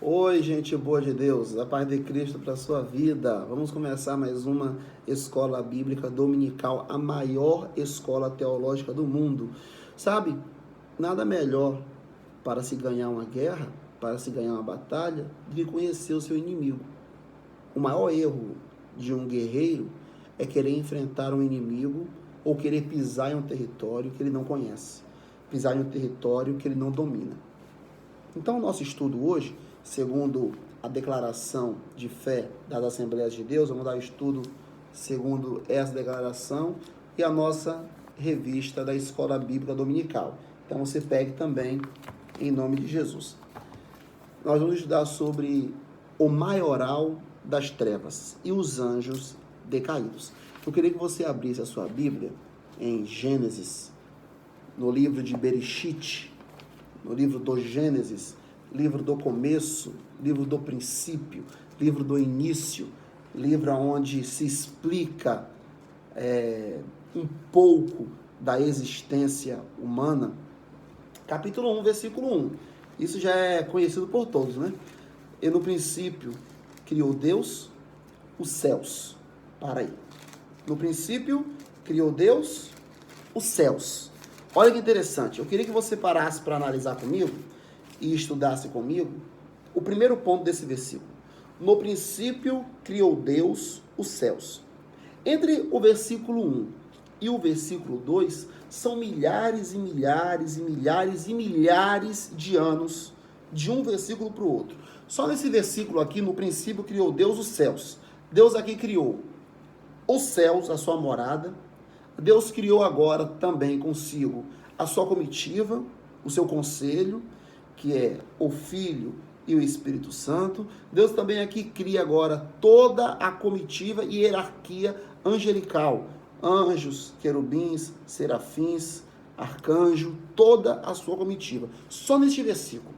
Oi, gente boa de Deus, a paz de Cristo para a sua vida. Vamos começar mais uma escola bíblica dominical, a maior escola teológica do mundo. Sabe, nada melhor para se ganhar uma guerra, para se ganhar uma batalha, do que conhecer o seu inimigo. O maior erro de um guerreiro é querer enfrentar um inimigo ou querer pisar em um território que ele não conhece, pisar em um território que ele não domina. Então, o nosso estudo hoje, segundo a declaração de fé das Assembleias de Deus, vamos dar o estudo segundo essa declaração e a nossa revista da Escola Bíblica Dominical. Então, você pegue também em nome de Jesus. Nós vamos estudar sobre o maioral das trevas e os anjos decaídos. Eu queria que você abrisse a sua Bíblia em Gênesis, no livro de Bereshit, no livro do Gênesis, livro do começo, livro do princípio, livro do início, livro onde se explica um pouco da existência humana. Capítulo 1, versículo 1. Isso já é conhecido por todos, né? E no princípio criou Deus os céus. Para aí. No princípio criou Deus os céus. Olha que interessante, eu queria que você parasse para analisar comigo e estudasse comigo o primeiro ponto desse versículo. No princípio criou Deus os céus. Entre o versículo 1 e o versículo 2 são milhares e milhares e milhares e milhares de anos de um versículo para o outro. Só nesse versículo aqui, no princípio criou Deus os céus. Deus aqui criou os céus, a sua morada. Deus criou agora também consigo a sua comitiva, o seu conselho, que é o Filho e o Espírito Santo. Deus também aqui cria agora toda a comitiva e hierarquia angelical. Anjos, querubins, serafins, arcanjo, toda a sua comitiva. Só neste versículo.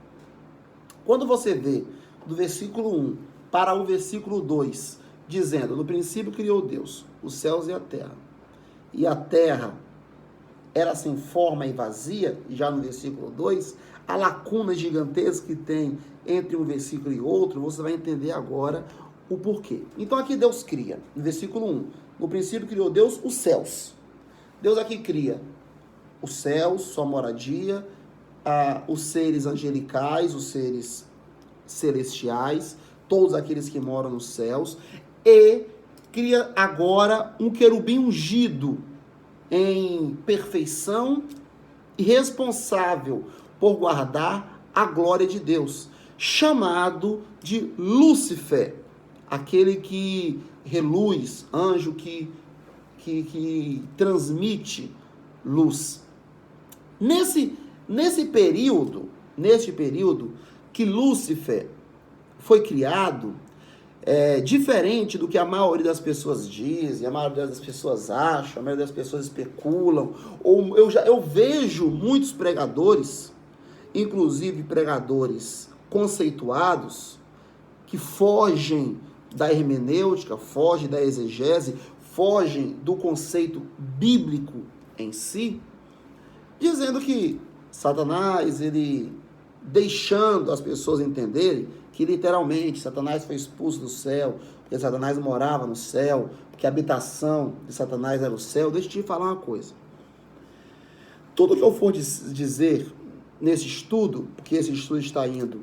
Quando você vê do versículo 1 para o versículo 2, dizendo, no princípio criou Deus os céus e a terra era sem forma e vazia, já no versículo 2, a lacuna gigantesca que tem entre um versículo e outro, você vai entender agora o porquê. Então aqui Deus cria, no versículo 1, no princípio criou Deus os céus. Deus aqui cria os céus, sua moradia, os seres angelicais, os seres celestiais, todos aqueles que moram nos céus, e cria agora um querubim ungido em perfeição e responsável por guardar a glória de Deus, chamado de Lúcifer, aquele que reluz, anjo que transmite luz. Neste período que Lúcifer foi criado, diferente do que a maioria das pessoas dizem, a maioria das pessoas acham, a maioria das pessoas especulam, ou eu vejo muitos pregadores, inclusive pregadores conceituados, que fogem da hermenêutica, fogem da exegese, fogem do conceito bíblico em si, dizendo que Satanás, ele deixando as pessoas entenderem que literalmente Satanás foi expulso do céu, porque Satanás morava no céu, porque a habitação de Satanás era o céu. Deixa eu te falar uma coisa. Tudo que eu for dizer nesse estudo, porque esse estudo está indo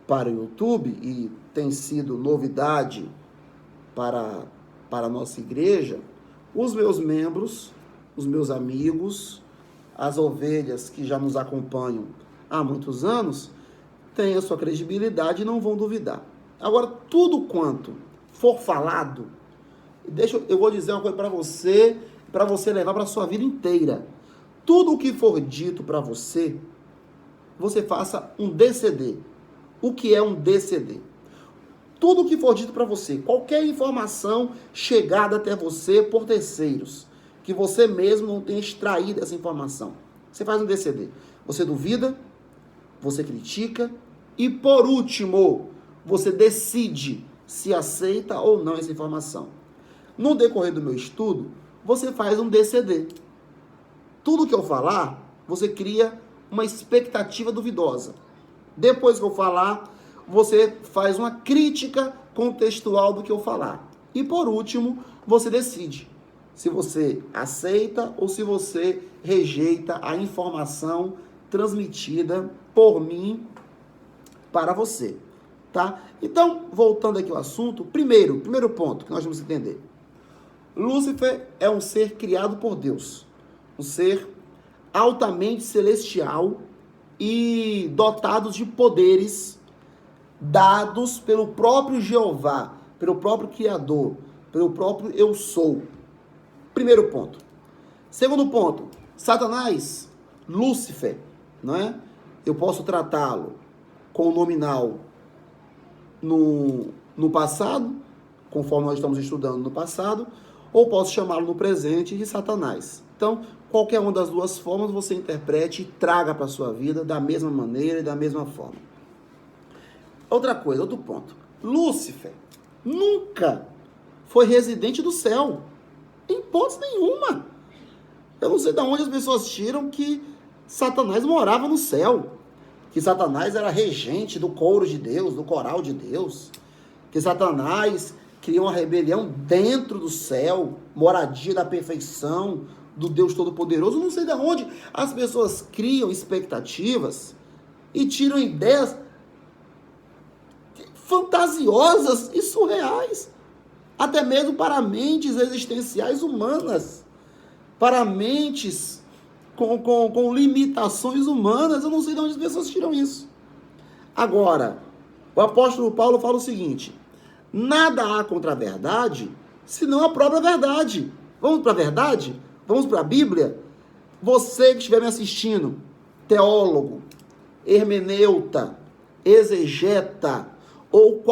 para o YouTube e tem sido novidade para a nossa igreja, os meus membros, os meus amigos, as ovelhas que já nos acompanham há muitos anos, têm a sua credibilidade e não vão duvidar. Agora, tudo quanto for falado, eu vou dizer uma coisa para você levar para a sua vida inteira. Tudo o que for dito para você, você faça um DCD. O que é um DCD? Tudo o que for dito para você, qualquer informação chegada até você por terceiros, que você mesmo não tenha extraído essa informação, você faz um DCD. Você duvida, você critica e, por último, você decide se aceita ou não essa informação. No decorrer do meu estudo, você faz um DCD. Tudo que eu falar, você cria uma expectativa duvidosa. Depois que eu falar, você faz uma crítica contextual do que eu falar. E por último, você decide se você aceita ou se você rejeita a informação transmitida por mim para você, tá? Então, voltando aqui ao assunto, primeiro ponto que nós vamos entender. Lúcifer é um ser criado por Deus, um ser altamente celestial e dotado de poderes dados pelo próprio Jeová, pelo próprio Criador, pelo próprio Eu Sou. Primeiro ponto. Segundo ponto, Satanás, Lúcifer, não é? Eu posso tratá-lo com o nominal no passado, conforme nós estamos estudando no passado, ou posso chamá-lo no presente de Satanás. Então, qualquer uma das duas formas você interprete e traga para a sua vida da mesma maneira e da mesma forma. Outra coisa, outro ponto. Lúcifer nunca foi residente do céu. Em hipótese nenhuma. Eu não sei de onde as pessoas tiram que Satanás morava no céu. Que Satanás era regente do coro de Deus, do coral de Deus. Que Satanás criou uma rebelião dentro do céu, moradia da perfeição, do Deus Todo-Poderoso. Eu não sei de onde as pessoas criam expectativas e tiram ideias fantasiosas e surreais, até mesmo para mentes existenciais humanas, para mentes com limitações humanas. Eu não sei de onde as pessoas tiram isso. Agora, o apóstolo Paulo fala o seguinte: nada há contra a verdade, senão a própria verdade. Vamos para a verdade? Vamos para a Bíblia? Você que estiver me assistindo, teólogo, hermeneuta, exegeta, ou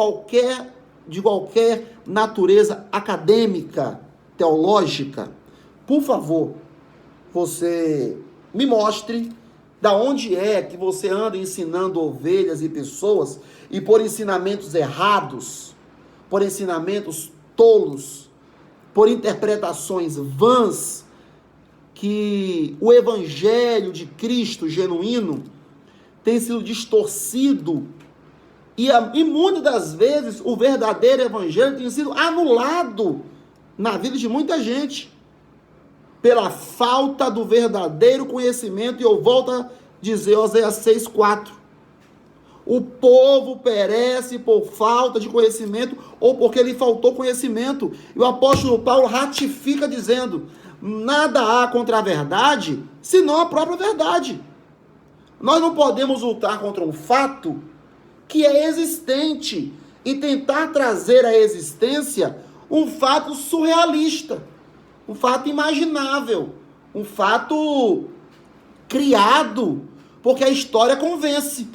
de qualquer natureza acadêmica, teológica, por favor, você me mostre da onde é que você anda ensinando ovelhas e pessoas e por ensinamentos errados, por ensinamentos tolos, por interpretações vãs, que o evangelho de Cristo genuíno tem sido distorcido e muitas das vezes o verdadeiro evangelho tem sido anulado na vida de muita gente pela falta do verdadeiro conhecimento. E eu volto a dizer, Oséias 6,4. O povo perece por falta de conhecimento ou porque lhe faltou conhecimento. E o apóstolo Paulo ratifica dizendo: nada há contra a verdade, senão a própria verdade. Nós não podemos lutar contra um fato que é existente e tentar trazer à existência um fato surrealista, um fato imaginável, um fato criado, porque a história convence.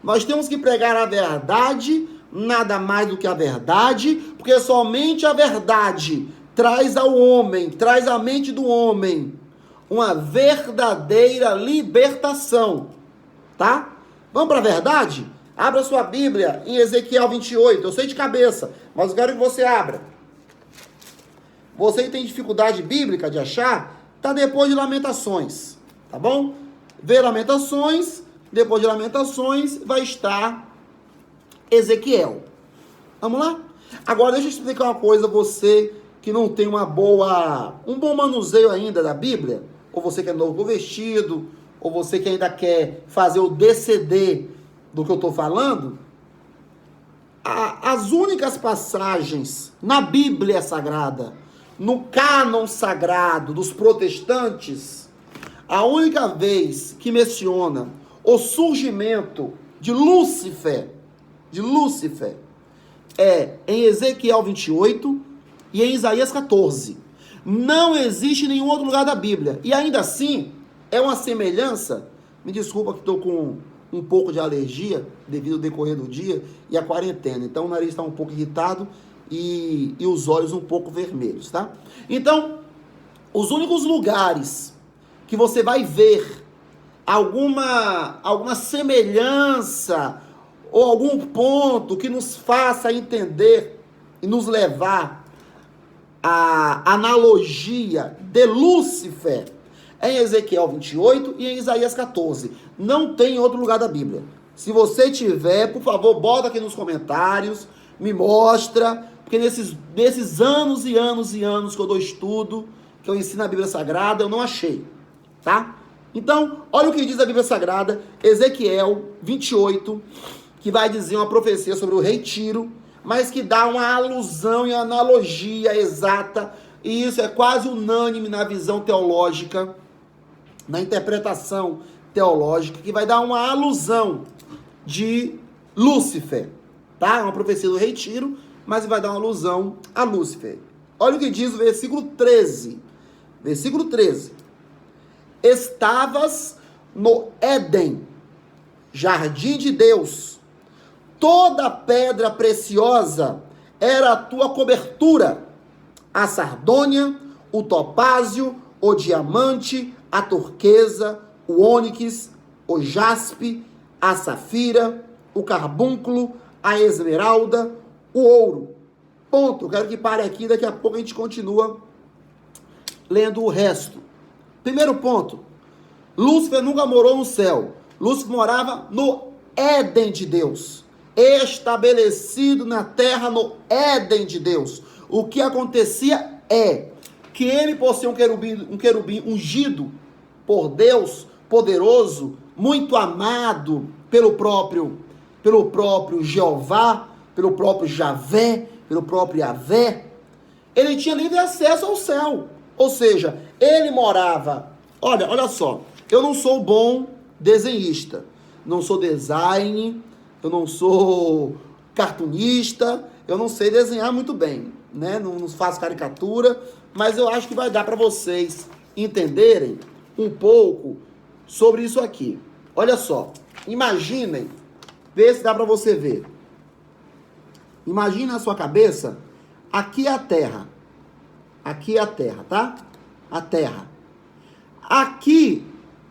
Nós temos que pregar a verdade, nada mais do que a verdade, porque somente a verdade traz ao homem, traz à mente do homem uma verdadeira libertação, tá? Vamos para a verdade? Abra sua Bíblia em Ezequiel 28, eu sei de cabeça, mas eu quero que você abra. Você que tem dificuldade bíblica de achar, está depois de Lamentações, tá bom? Vê Lamentações, depois de Lamentações vai estar Ezequiel. Vamos lá? Agora deixa eu explicar uma coisa, você que não tem um bom manuseio ainda da Bíblia, ou você que é novo convertido, ou você que ainda quer fazer o DCD do que eu estou falando, as únicas passagens na Bíblia Sagrada, no cânon sagrado dos protestantes, a única vez que menciona o surgimento de Lúcifer é em Ezequiel 28 e em Isaías 14. Não existe em nenhum outro lugar da Bíblia. E ainda assim, é uma semelhança. Me desculpa que estou com um pouco de alergia devido ao decorrer do dia e a quarentena. Então o nariz está um pouco irritado e os olhos um pouco vermelhos, tá? Então, os únicos lugares que você vai ver alguma semelhança ou algum ponto que nos faça entender e nos levar à analogia de Lúcifer em Ezequiel 28 e em Isaías 14. Não tem em outro lugar da Bíblia. Se você tiver, por favor, bota aqui nos comentários, me mostra, porque nesses anos e anos e anos que eu dou estudo, que eu ensino a Bíblia Sagrada, eu não achei, tá? Então, olha o que diz a Bíblia Sagrada, Ezequiel 28, que vai dizer uma profecia sobre o rei Tiro, mas que dá uma alusão e analogia exata, e isso é quase unânime na visão teológica, na interpretação teológica, que vai dar uma alusão de Lúcifer, tá? É uma profecia do rei Tiro, mas vai dar uma alusão a Lúcifer. Olha o que diz o versículo 13. Versículo 13. Estavas no Éden, jardim de Deus. Toda pedra preciosa era a tua cobertura. A sardônia, o topázio, o diamante, a turquesa, o ônix, o jaspe, a safira, o carbúnculo, a esmeralda, o ouro. Ponto. Eu quero que pare aqui, daqui a pouco a gente continua lendo o resto. Primeiro ponto. Lúcifer nunca morou no céu. Lúcifer morava no Éden de Deus. Estabelecido na terra no Éden de Deus. O que acontecia é que ele, por ser um querubim ungido por Deus, poderoso, muito amado pelo próprio Jeová, pelo próprio Javé, pelo próprio Yavé, ele tinha livre acesso ao céu. Ou seja, ele morava... Olha só, eu não sou bom desenhista, não sou design, eu não sou cartunista, eu não sei desenhar muito bem, né? Não faço caricatura, mas eu acho que vai dar para vocês entenderem um pouco sobre isso aqui. Olha só, imaginem, vê se dá para você ver. Imagina na sua cabeça, aqui é a Terra. Aqui é a Terra, tá? A Terra. Aqui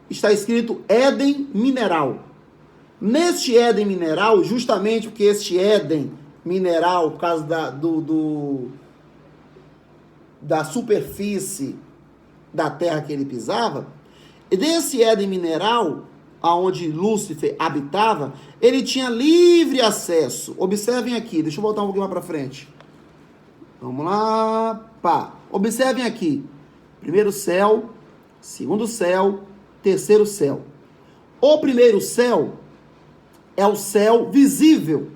está escrito Éden mineral. Neste Éden mineral, justamente porque este Éden mineral, por causa da superfície da terra que ele pisava, e desse Éden mineral, aonde Lúcifer habitava, ele tinha livre acesso. Observem aqui, deixa eu voltar um pouquinho mais para frente. Vamos lá, pá. Observem aqui. Primeiro céu, segundo céu, terceiro céu. O primeiro céu é o céu visível.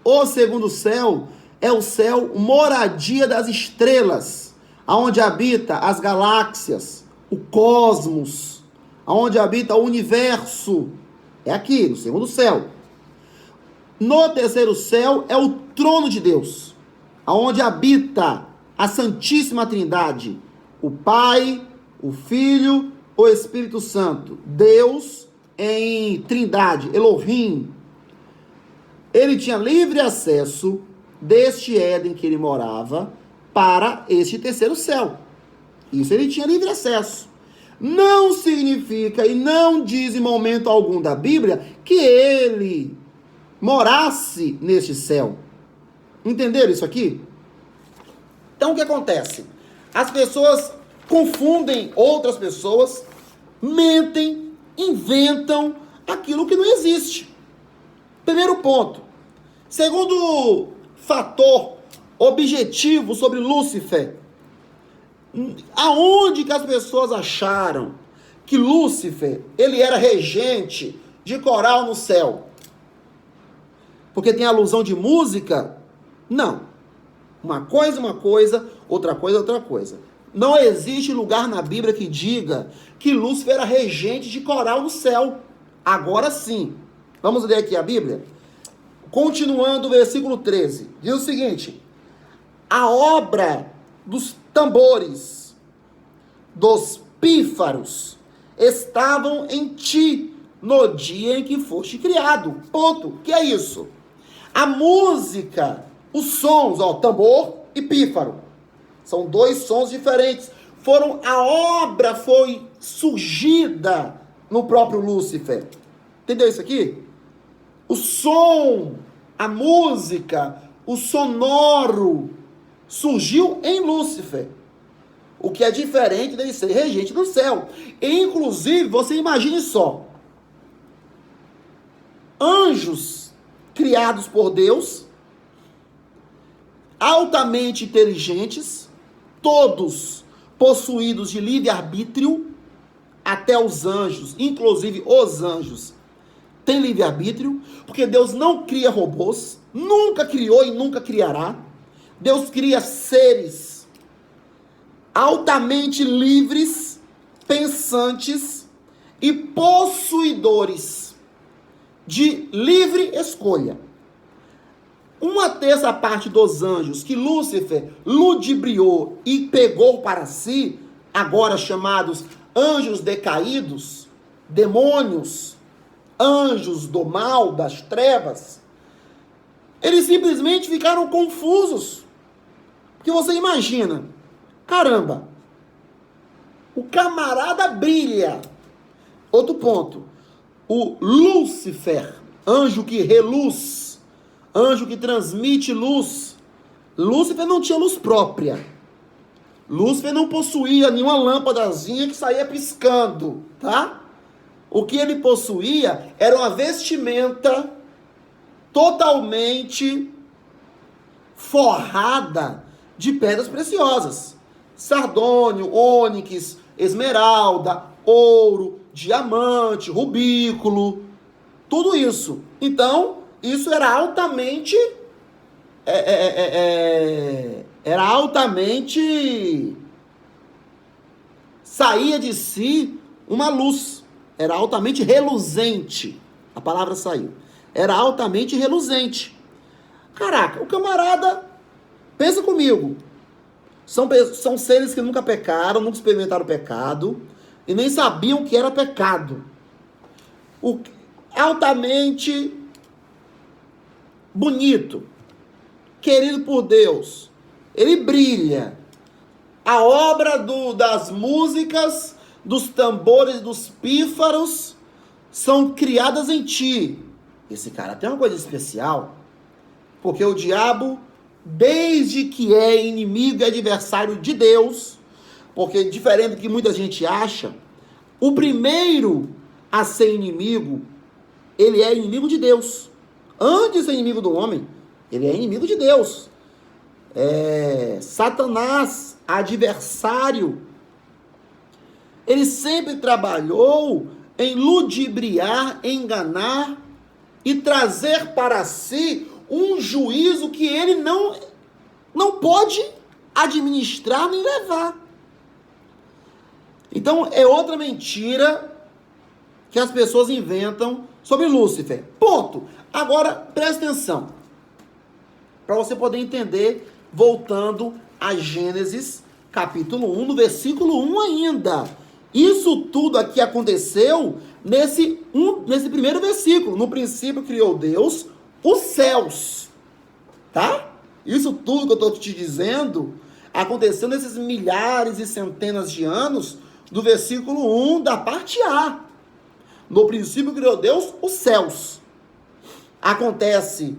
O segundo céu é o céu moradia das estrelas, aonde habita as galáxias, o cosmos, aonde habita o universo. É aqui, no segundo céu. No terceiro céu é o trono de Deus, aonde habita a Santíssima Trindade, o Pai, o Filho, o Espírito Santo. Deus em Trindade, Elohim. Ele tinha livre acesso deste Éden que ele morava para este terceiro céu. Isso ele tinha livre acesso. Não significa e não diz em momento algum da Bíblia que ele morasse neste céu. Entenderam isso aqui? Então o que acontece? As pessoas confundem outras pessoas, mentem, inventam aquilo que não existe. Primeiro ponto. Segundo fator objetivo sobre Lúcifer, aonde que as pessoas acharam que Lúcifer, ele era regente de coral no céu? Porque tem alusão de música? Não. Uma coisa, outra coisa, outra coisa. Não existe lugar na Bíblia que diga que Lúcifer era regente de coral no céu. Agora sim. Vamos ler aqui a Bíblia? Continuando o versículo 13. Diz o seguinte: a obra dos tambores, dos pífaros, estavam em ti no dia em que foste criado. Ponto. Que é isso? A música, os sons, tambor e pífaro. São dois sons diferentes. A obra foi surgida no próprio Lúcifer. Entendeu isso aqui? O som, a música, o sonoro surgiu em Lúcifer. O que é diferente dele ser regente do céu. E, inclusive, você imagine só. anjos criados por Deus, altamente inteligentes, todos possuídos de livre-arbítrio, até os anjos, inclusive os anjos, têm livre-arbítrio, porque Deus não cria robôs, nunca criou e nunca criará. Deus cria seres altamente livres, pensantes e possuidores de livre escolha. Uma terça parte dos anjos que Lúcifer ludibriou e pegou para si, agora chamados anjos decaídos, demônios, anjos do mal, das trevas, eles simplesmente ficaram confusos. Porque você imagina, caramba, o camarada brilha. Outro ponto, o Lúcifer, anjo que reluz, anjo que transmite luz. Lúcifer não tinha luz própria. Lúcifer não possuía nenhuma lâmpadazinha que saía piscando, tá? O que ele possuía era uma vestimenta totalmente forrada de pedras preciosas. Sardônio, ônix, esmeralda, ouro, diamante, rubículo, tudo isso. Então, isso era altamente saía de si uma luz, era altamente reluzente, a palavra saiu, era altamente reluzente. Caraca, o camarada, pensa comigo, são seres que nunca pecaram, nunca experimentaram pecado, e nem sabiam que era pecado. Altamente bonito, querido por Deus, ele brilha. A obra das músicas, dos tambores, dos pífaros, são criadas em ti. Esse cara tem uma coisa especial, porque o diabo, desde que é inimigo e adversário de Deus, porque diferente do que muita gente acha, o primeiro a ser inimigo, ele é inimigo de Deus. Antes de ser inimigo do homem, ele é inimigo de Deus. Satanás, adversário, ele sempre trabalhou em ludibriar, enganar e trazer para si um juízo que ele não pode administrar nem levar. Então, é outra mentira que as pessoas inventam sobre Lúcifer. Ponto. Agora, presta atenção, para você poder entender, voltando a Gênesis, capítulo 1, no versículo 1 ainda. Isso tudo aqui aconteceu nesse primeiro versículo. No princípio criou Deus os céus. Tá? Isso tudo que eu estou te dizendo aconteceu nesses milhares e centenas de anos do versículo 1 da parte A. No princípio criou Deus os céus. Acontece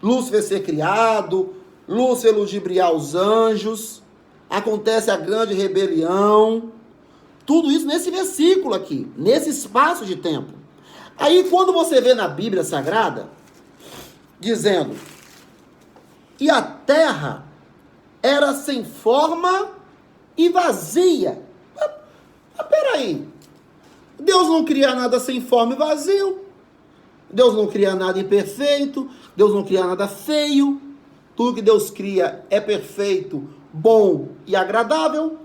Lúcifer ser criado, Lúcifer ludibriar os anjos, acontece a grande rebelião, tudo isso nesse versículo aqui, nesse espaço de tempo. Aí quando você vê na Bíblia Sagrada, dizendo, e a terra era sem forma e vazia. Mas peraí, Deus não cria nada sem forma e vazio, Deus não cria nada imperfeito, Deus não cria nada feio, tudo que Deus cria é perfeito, bom e agradável.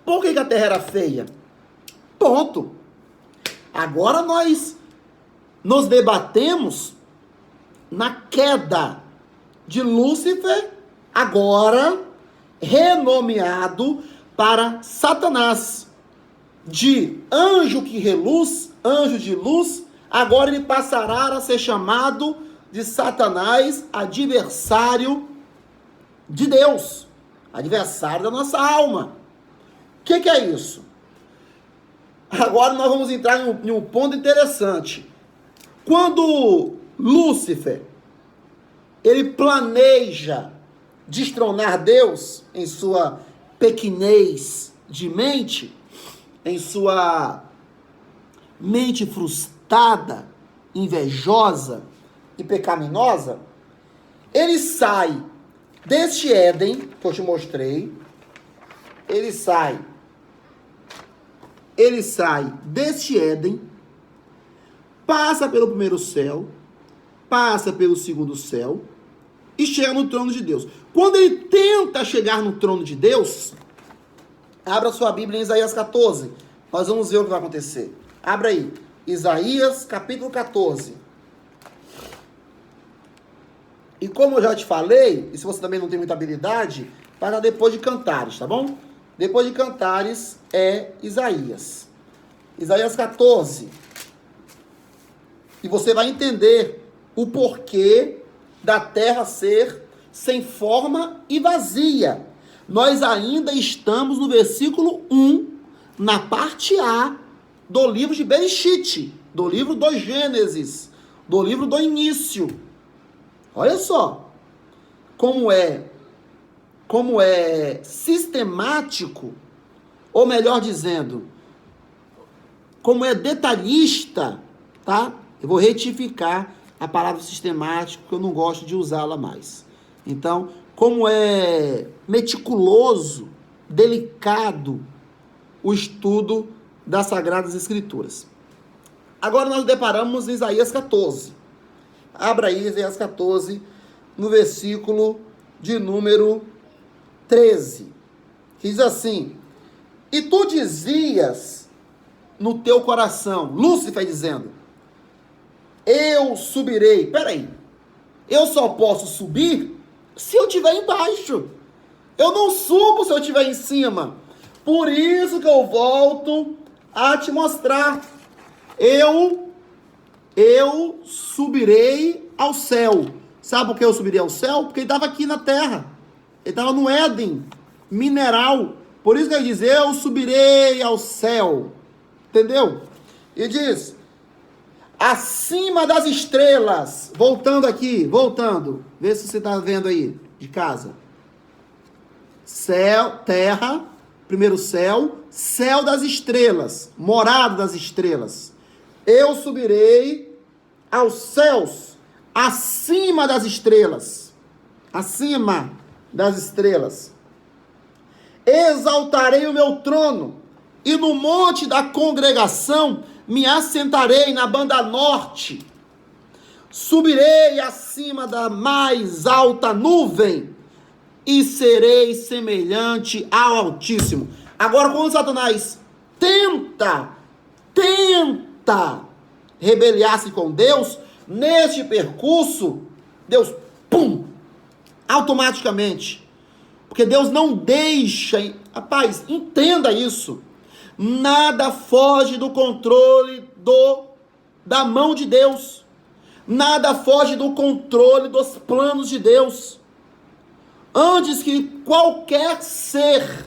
Por que a terra era feia? Ponto. Agora nós nos debatemos na queda de Lúcifer, agora renomeado para Satanás. De anjo que reluz, anjo de luz, agora ele passará a ser chamado de Satanás, adversário de Deus, adversário da nossa alma. O que é isso? Agora nós vamos entrar em um ponto interessante. Quando Lúcifer, ele planeja destronar Deus em sua pequenez de mente, em sua mente frustrada, invejosa e pecaminosa, ele sai deste Éden, que eu te mostrei, ele sai deste Éden, passa pelo primeiro céu, passa pelo segundo céu e chega no trono de Deus. Quando ele tenta chegar no trono de Deus, abra sua Bíblia em Isaías 14. Nós vamos ver o que vai acontecer. Abra aí. Isaías capítulo 14. E como eu já te falei, e se você também não tem muita habilidade, para depois de Cantares, tá bom? Depois de Cantares é Isaías. Isaías 14. E você vai entender o porquê da terra ser sem forma e vazia. Nós ainda estamos no versículo 1, na parte A do livro de Bereshit, do livro do Gênesis, do livro do início. Olha só como é sistemático, ou melhor dizendo, como é detalhista, tá? Eu vou retificar a palavra sistemático, porque eu não gosto de usá-la mais. Então, como é meticuloso, delicado o estudo das Sagradas Escrituras. Agora nós deparamos em Isaías 14. Abra aí Isaías 14, no versículo de número 13. Que diz assim: e tu dizias no teu coração, Lúcifer dizendo, eu subirei. Peraí, eu só posso subir se eu estiver embaixo. Eu não subo se eu estiver em cima. Por isso que eu volto a te mostrar. Eu subirei ao céu. Sabe por que eu subirei ao céu? Porque ele estava aqui na terra. Ele estava no Éden, mineral. Por isso que ele diz, eu subirei ao céu. Entendeu? E diz, acima das estrelas. Voltando. Vê se você está vendo aí, de casa. Céu, terra, primeiro céu, céu das estrelas, morada das estrelas. Eu subirei aos céus, acima das estrelas. Acima das estrelas. Exaltarei o meu trono, e no monte da congregação me assentarei na banda norte. Subirei acima da mais alta nuvem, e serei semelhante ao Altíssimo. Agora, quando Satanás tenta rebeliar-se com Deus, neste percurso, Deus, automaticamente, porque Deus não deixa, rapaz, entenda isso, nada foge do controle da mão de Deus, nada foge do controle dos planos de Deus. Antes que qualquer ser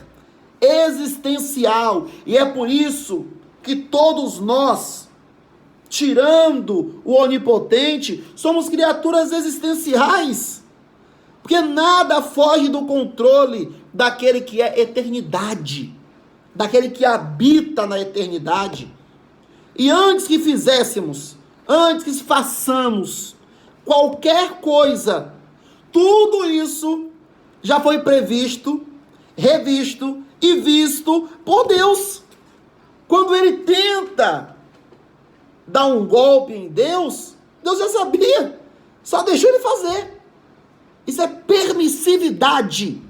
existencial, e é por isso que todos nós, tirando o onipotente, somos criaturas existenciais, porque nada foge do controle daquele que é eternidade, daquele que habita na eternidade. E antes que façamos qualquer coisa, tudo isso já foi previsto, revisto e visto por Deus. Quando ele tenta dar um golpe em Deus, Deus já sabia, só deixou ele fazer. Isso é permissividade.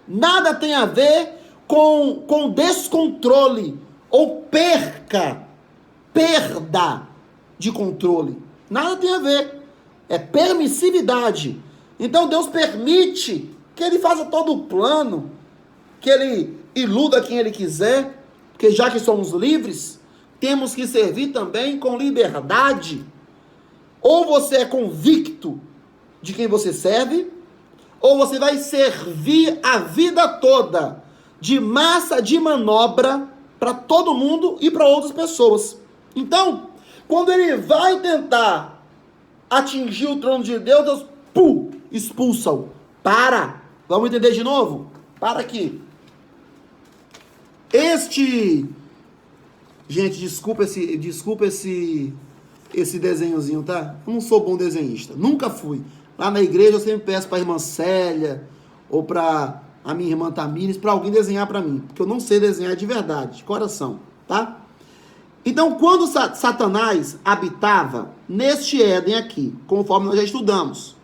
Nada tem a ver com descontrole ou perda de controle. Nada tem a ver. É permissividade. Então Deus permite que ele faça todo o plano, que ele iluda quem ele quiser, porque já que somos livres, temos que servir também com liberdade. Ou você é convicto de quem você serve, ou você vai servir a vida toda de massa de manobra para todo mundo e para outras pessoas. Então, quando ele vai tentar atingir o trono de Deus, Deus expulsa-o. Para! Vamos entender de novo? Para aqui. Este Gente, desculpa esse desenhozinho, tá? Eu não sou bom desenhista, nunca fui. Lá na igreja eu sempre peço pra irmã Célia ou pra a minha irmã Tamires, pra alguém desenhar pra mim, porque eu não sei desenhar de verdade, de coração, tá? Então, quando Satanás habitava neste Éden aqui, conforme nós já estudamos,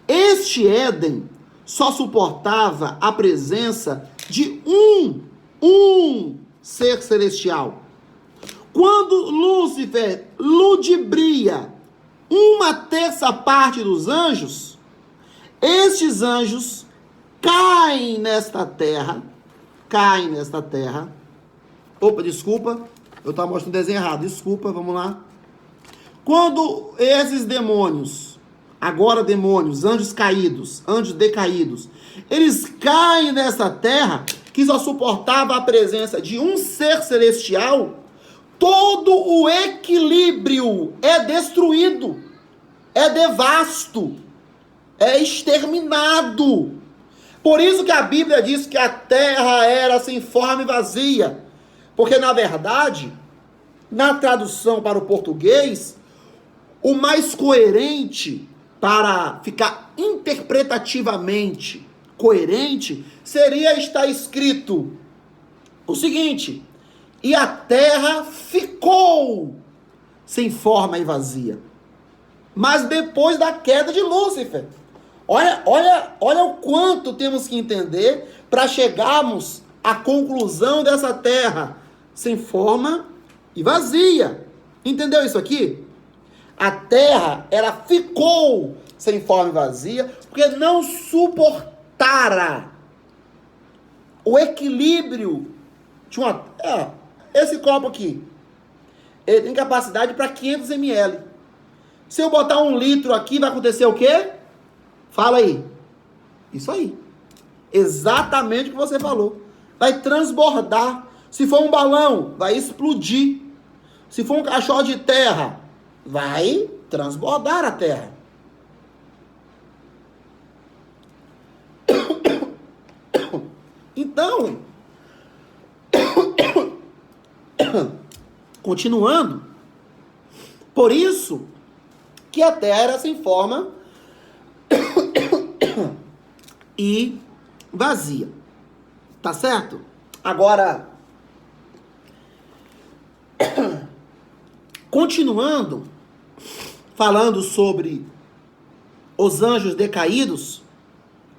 este Éden só suportava a presença de um ser celestial. Quando Lúcifer ludibria uma terça parte dos anjos, estes anjos caem nesta terra. Opa, desculpa, eu estava mostrando o desenho errado, desculpa, vamos lá. Quando esses demônios, anjos caídos, anjos decaídos, eles caem nessa terra que só suportava a presença de um ser celestial, todo o equilíbrio é destruído, é devasto, é exterminado. Por isso que a Bíblia diz que a terra era sem forma e vazia, porque na verdade, na tradução para o português, o mais coerente, para ficar interpretativamente coerente, seria estar escrito o seguinte: e a terra ficou sem forma e vazia. Mas depois da queda de Lúcifer. Olha o quanto temos que entender para chegarmos à conclusão dessa terra sem forma e vazia. Entendeu isso aqui? A terra, ela ficou sem forma e vazia porque não suportara o equilíbrio de uma... esse copo aqui, ele tem capacidade para 500 ml. Se eu botar 1 litro aqui, vai acontecer o quê? Fala aí. Isso aí. Exatamente o que você falou. Vai transbordar. Se for um balão, vai explodir. Se for um caixote de terra, vai transbordar a terra. Então, continuando, por isso que a terra era sem forma e vazia. Tá certo? Agora, continuando, falando sobre os anjos decaídos,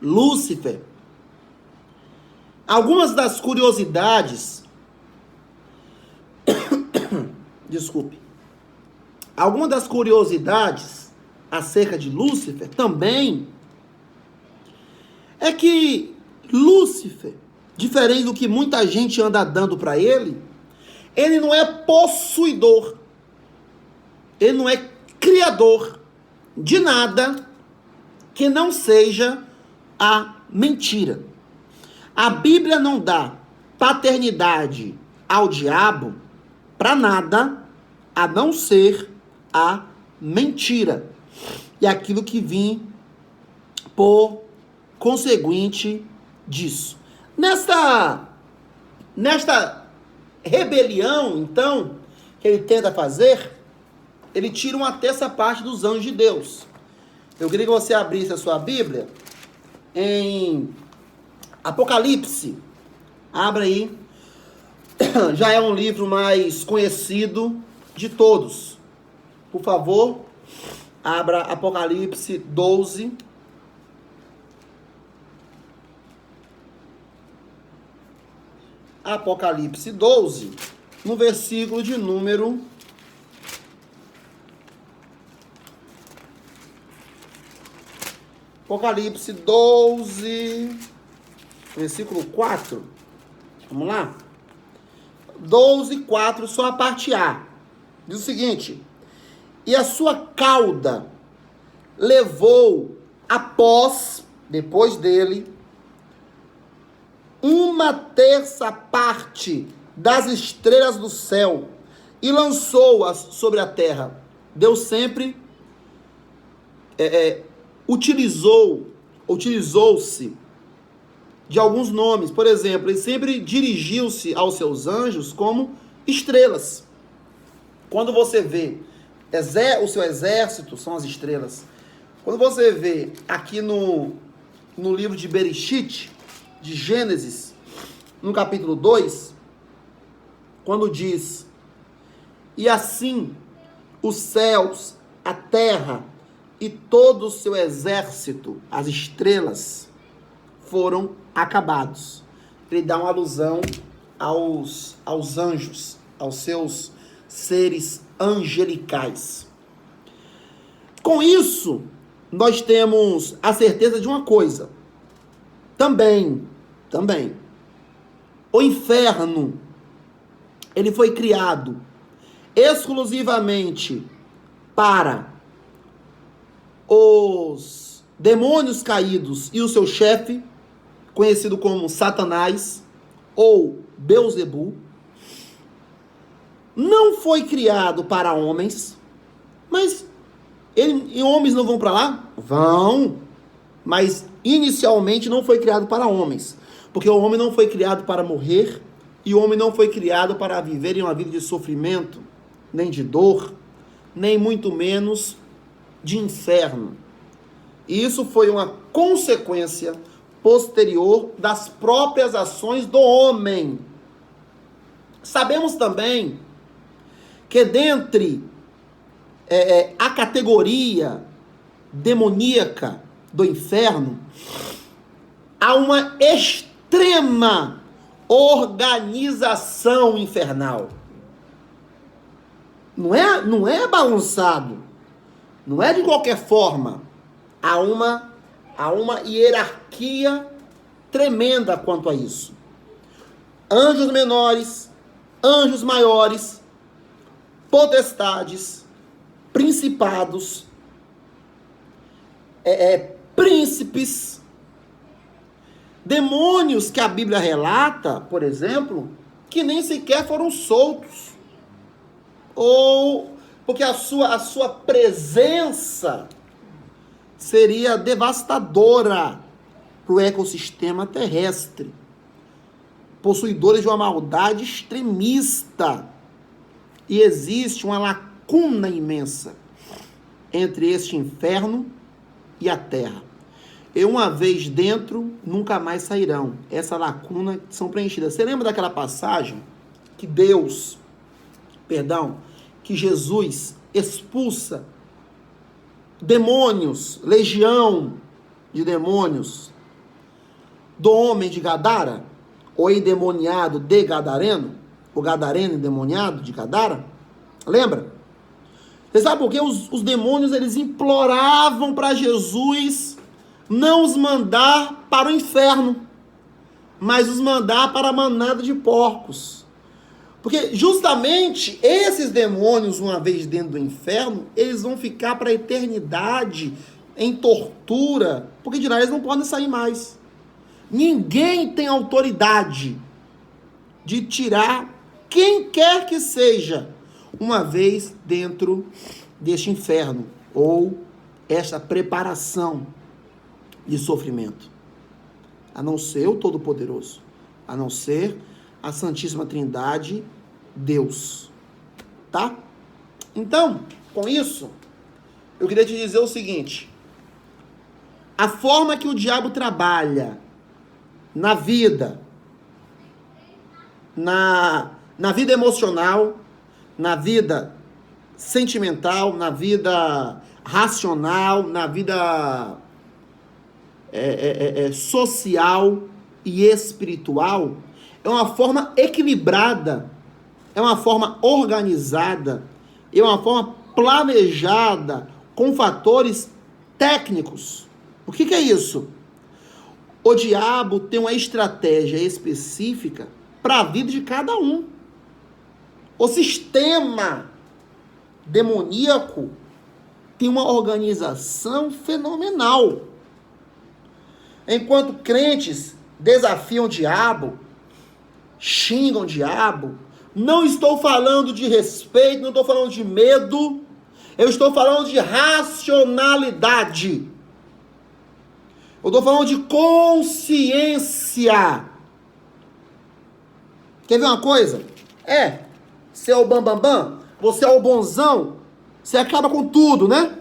Lúcifer, algumas das curiosidades, algumas das curiosidades acerca de Lúcifer também é que Lúcifer, diferente do que muita gente anda dando para ele não é possuidor, ele não é criador de nada que não seja a mentira. A Bíblia não dá paternidade ao diabo para nada a não ser a mentira e aquilo que vem por conseguinte disso. Nesta rebelião, então, que ele tenta fazer, ele tira uma terça parte dos anjos de Deus. Eu queria que você abrisse a sua Bíblia em Apocalipse. Abra aí. Já é um livro mais conhecido de todos. Por favor, abra Apocalipse 12. Apocalipse 12, no versículo de número... Apocalipse 12, versículo 4. Vamos lá? 12, 4, só a parte A. Diz o seguinte: e a sua cauda levou após, depois dele, 1/3 parte das estrelas do céu e lançou-as sobre a terra. Deus sempre utilizou-se de alguns nomes. Por exemplo, ele sempre dirigiu-se aos seus anjos como estrelas. Quando você vê o seu exército, são as estrelas. Quando você vê aqui no livro de Bereshit, de Gênesis, no capítulo 2, quando diz: e assim os céus, a terra e todo o seu exército, as estrelas, foram acabados. Ele dá uma alusão aos anjos, aos seus seres angelicais. Com isso, nós temos a certeza de uma coisa. Também, o inferno, ele foi criado exclusivamente para os demônios caídos e o seu chefe, conhecido como Satanás ou Beelzebul. Não foi criado para homens, mas homens não vão para lá? Vão, mas inicialmente não foi criado para homens, porque o homem não foi criado para morrer, e o homem não foi criado para viver em uma vida de sofrimento, nem de dor, nem muito menos de inferno. E isso foi uma consequência posterior das próprias ações do homem. Sabemos também que dentre a categoria demoníaca do inferno, há uma extrema organização infernal. Não é balançado, não é de qualquer forma. Há uma hierarquia tremenda quanto a isso. Anjos menores, anjos maiores, potestades, principados, príncipes, demônios que a Bíblia relata, por exemplo, que nem sequer foram soltos, ou porque a sua presença seria devastadora para o ecossistema terrestre, possuidores de uma maldade extremista. E existe uma lacuna imensa entre este inferno e a terra. E uma vez dentro, nunca mais sairão. Essa lacuna são preenchidas. Você lembra daquela passagem que que Jesus expulsa demônios, legião de demônios do homem de Gadara, o endemoniado de Gadareno, o gadareno endemoniado de Gadara? Lembra? Você sabe por quê? Os demônios, eles imploravam para Jesus não os mandar para o inferno, mas os mandar para a manada de porcos. Porque justamente esses demônios, uma vez dentro do inferno, eles vão ficar para a eternidade em tortura, porque de lá eles não podem sair mais. Ninguém tem autoridade de tirar quem quer que seja, uma vez dentro deste inferno, ou esta preparação de sofrimento. A não ser o Todo-Poderoso, a não ser a Santíssima Trindade, Deus. Tá? Então, com isso, eu queria te dizer o seguinte: a forma que o diabo trabalha na vida, na vida emocional, na vida sentimental, na vida racional, na vida social e espiritual, é uma forma equilibrada, é uma forma organizada, é uma forma planejada, com fatores técnicos. O que é isso? O diabo tem uma estratégia específica para a vida de cada um. O sistema demoníaco tem uma organização fenomenal. Enquanto crentes desafiam o diabo, xingam o diabo, não estou falando de respeito, não estou falando de medo, eu estou falando de racionalidade. Eu estou falando de consciência. Quer ver uma coisa? Você é o bambambam? Você é o bonzão? Você acaba com tudo, né?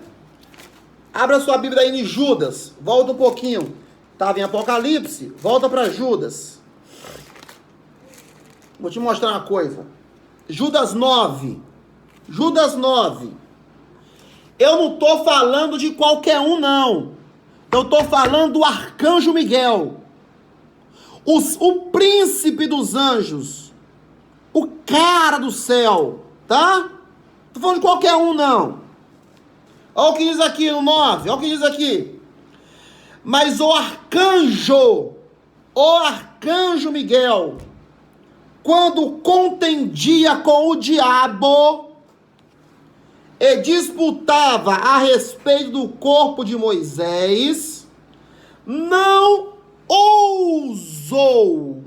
Abra sua Bíblia aí em Judas. Volta um pouquinho. Estava em Apocalipse. Volta para Judas. Vou te mostrar uma coisa. Judas 9. Judas 9. Eu não estou falando de qualquer um, não. Eu estou falando do arcanjo Miguel. O príncipe dos anjos. O cara do céu. Tá? Não estou falando de qualquer um, não. Olha o que diz aqui no 9. Olha o que diz aqui. Mas o arcanjo Miguel, quando contendia com o diabo e disputava a respeito do corpo de Moisés, não ousou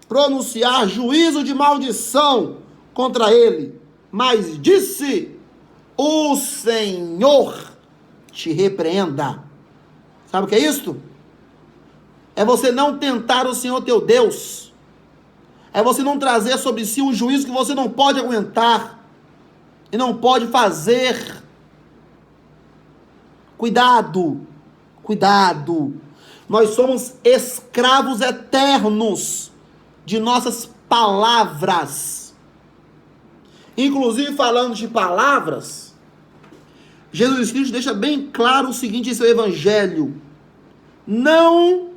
pronunciar juízo de maldição contra ele, mas disse: o Senhor te repreenda. Sabe o que é isto? É você não tentar o Senhor teu Deus. É você não trazer sobre si um juízo que você não pode aguentar e não pode fazer. Cuidado, cuidado. Nós somos escravos eternos de nossas palavras. Inclusive, falando de palavras, Jesus Cristo deixa bem claro o seguinte em seu evangelho: não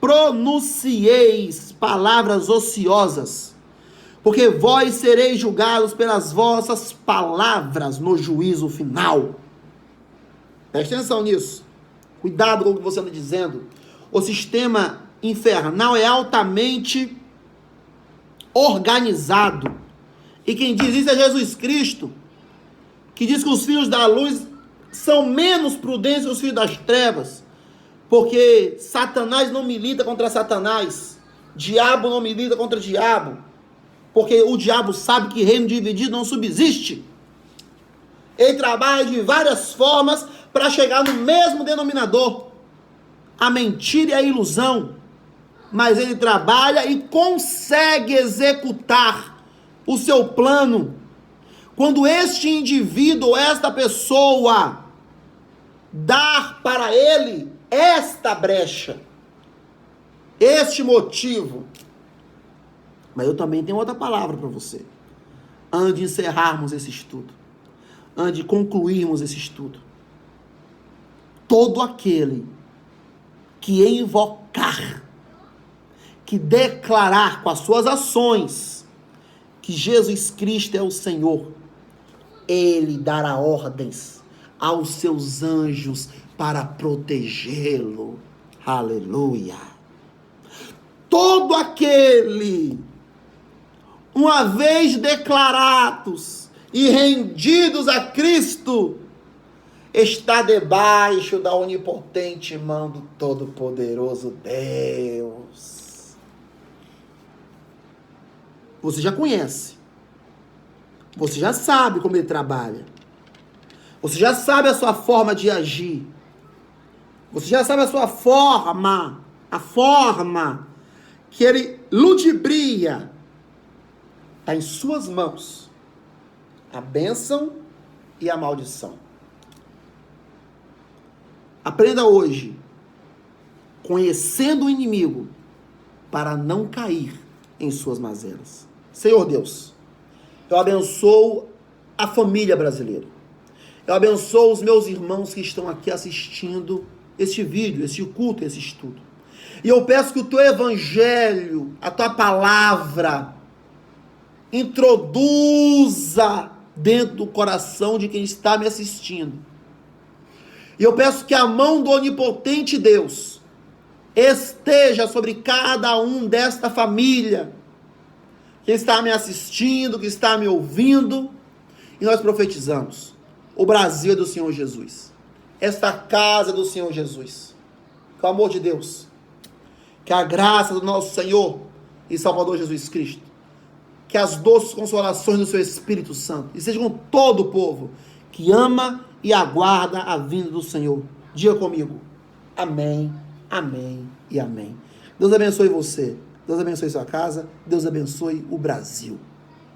pronuncieis palavras ociosas, porque vós sereis julgados pelas vossas palavras no juízo final. Preste atenção nisso. Cuidado com o que você está dizendo. O sistema infernal é altamente organizado. E quem diz isso é Jesus Cristo, que diz que os filhos da luz são menos prudentes que os filhos das trevas, porque Satanás não milita contra Satanás, diabo não milita contra diabo, porque o diabo sabe que reino dividido não subsiste. Ele trabalha de várias formas para chegar no mesmo denominador, a mentira e a ilusão, mas ele trabalha e consegue executar o seu plano quando este indivíduo, esta pessoa, dar para ele esta brecha, este motivo. Mas eu também tenho outra palavra para você, antes de encerrarmos esse estudo, antes de concluirmos esse estudo. Todo aquele que invocar, que declarar com as suas ações que Jesus Cristo é o Senhor, ele dará ordens aos seus anjos para protegê-lo. Aleluia. Todo aquele, uma vez declarados e rendidos a Cristo, está debaixo da onipotente mão do Todo-Poderoso Deus. Você já conhece. Você já sabe como ele trabalha. Você já sabe a sua forma de agir. Você já sabe a sua forma, a forma que ele ludibria. Está em suas mãos a bênção e a maldição. Aprenda hoje, conhecendo o inimigo, para não cair em suas mazelas. Senhor Deus, eu abençoo a família brasileira. Eu abençoo os meus irmãos que estão aqui assistindo este vídeo, este culto, esse estudo. E eu peço que o teu evangelho, a tua palavra, introduza dentro do coração de quem está me assistindo. E eu peço que a mão do onipotente Deus esteja sobre cada um desta família, que está me assistindo, que está me ouvindo, e nós profetizamos: o Brasil é do Senhor Jesus, esta casa é do Senhor Jesus, que o amor de Deus, que a graça do nosso Senhor e Salvador Jesus Cristo, que as doces consolações do seu Espírito Santo, e seja com todo o povo que ama e aguarda a vinda do Senhor. Diga comigo: amém, amém e amém. Deus abençoe você. Deus abençoe sua casa, Deus abençoe o Brasil.